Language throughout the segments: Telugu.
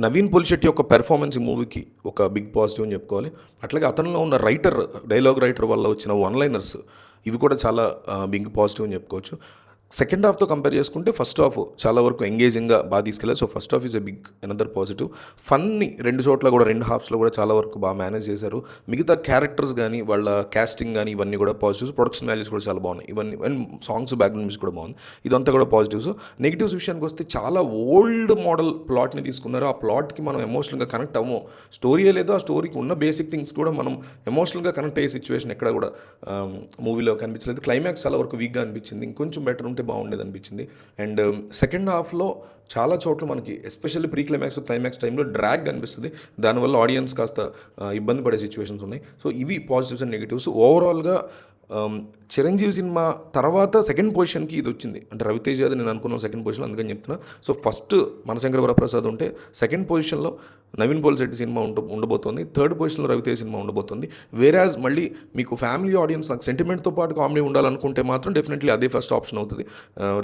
నవీన్ పోలిశెట్టి యొక్క పెర్ఫార్మెన్స్ ఈ మూవీకి ఒక బిగ్ పాజిటివ్ అని చెప్పుకోవాలి. అట్లాగే అతనిలో ఉన్న డైలాగ్ రైటర్ వల్ల వచ్చిన వన్ లైనర్స్ ఇవి కూడా చాలా బిగ్ పాజిటివ్ అని చెప్పుకోవచ్చు. సెకండ్ హాఫ్తో కంపేర్ చేసుకుంటే ఫస్ట్ హాఫ్ చాలా వరకు ఎంగేజింగ్గా బాగా తీసుకెళ్ళారు. So first half is a big another positive. ఫన్ని రెండు చోట్ల కూడా రెండు హాఫ్స్లో కూడా చాలా వరకు బాగా మేనేజ్ చేశారు. మిగతా క్యారెక్టర్స్ కానీ వాళ్ళ క్యాస్టింగ్ కానీ ఇవన్నీ కూడా పాజిటివ్స్. ప్రొడక్షన్ వాల్యూస్ కూడా చాలా బాగున్నాయి. ఇవన్నీ అండ్ సాంగ్స్ బ్యాక్గ్రౌండ్ మ్యూజిక్ కూడా బాగుంది. ఇదంతా కూడా పాజిటివ్స్. నెగిటివ్స్ విషయానికి వస్తే చాలా ఓల్డ్ మోడల్ ప్లాట్ని తీసుకున్నారు. ఆ ప్లాట్కి మనం ఎమోషనల్గా కనెక్ట్ అవ్వము. స్టోరీయే లేదు, ఆ స్టోరీకి ఉన్న బేసిక్ థింగ్స్ కూడా మనం ఎమోషనల్గా కనెక్ట్ అయ్యే సిచ్యువేషన్ ఎక్కడ కూడా మూవీలో కనిపించలేదు. క్లైమాక్స్ చాలా వరకు వీక్గా అనిపించింది. ఇంకొంచెం బెటర్ ఉంటే బాగుండేది అనిపించింది. అండ్ సెకండ్ హాఫ్లో చాలా చోట్ల మనకి ఎస్పెషల్లీ ప్రీ క్లైమాక్స్ క్లైమాక్స్ టైంలో డ్రాగ్ అనిపిస్తుంది. దానివల్ల ఆడియన్స్ కాస్త ఇబ్బంది పడే సిచ్యువేషన్స్ ఉన్నాయి. సో ఇవి పాజిటివ్స్ అండ్ నెగిటివ్స్. ఓవరాల్గా చిరంజీవి సినిమా తర్వాత సెకండ్ పొజిషన్కి ఇది వచ్చింది. అంటే రవితేజ అది నేను అనుకున్నాను సెకండ్ పొజిషన్, అందుకని చెప్తున్నా. సో ఫస్ట్ మనశంకర వరప్రసాద్ ఉంటే సెకండ్ పొజిషన్లో నవీన్ పోలిశెట్టి సినిమా ఉండబోతోంది. థర్డ్ పొజిషన్లో రవితేజ సినిమా ఉండబోతుంది. వేరాజ్ మళ్ళీ మీకు ఫ్యామిలీ ఆడియన్స్ నాకు సెంటిమెంట్తో పాటు కామెడీ ఉండాలనుకుంటే మాత్రం డెఫినెట్లీ అదే ఫస్ట్ ఆప్షన్ అవుతుంది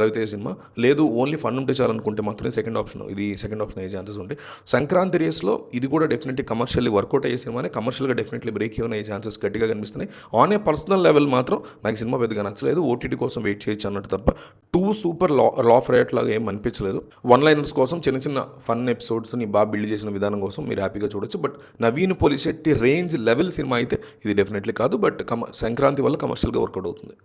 రవితేజ సినిమా. లేదు ఓన్లీ ఫన్ ఉంటే చాలనుకుంటే మాత్రమే సెకండ్ ఆప్షన్ అయ్యే ఛాన్సెస్ ఉంటాయి. సంక్రాంతి రేస్లో ఇది కూడా డెఫినెట్లీ కమర్షియల్లీ వర్కౌట్ అయ్యే సినిమానే. కమర్షియల్గా డెఫినెట్లీ బ్రేక్ ఈవెన్ అయ్యే ఛాన్సెస్ గట్టిగా కనిపిస్తున్నాయి. ఆన్ ఏ పర్సనల్ లెవెల్ మాత్రం నాకు సినిమా పెద్దగా నచ్చలేదు. ఓటీటీ కోసం వెయిట్ చేయొచ్చు అన్నట్టు తప్ప టూ సూపర్ లాఫ్ రైట్ లాగా ఏం అనిపించలేదు. వన్ లైనర్స్ కోసం చిన్న చిన్న ఫన్ ఎపిసోడ్స్ని బాగా బిల్డ్ చేసిన విధానం కోసం మీరు హ్యాపీగా చూడొచ్చు. But Naveen Polishetty range level cinema అయితే ఇది డెఫినెట్లీ కాదు. బట్ సంక్రాంతి వల్ల కమర్షియల్గా వర్కౌట్ అవుతుంది.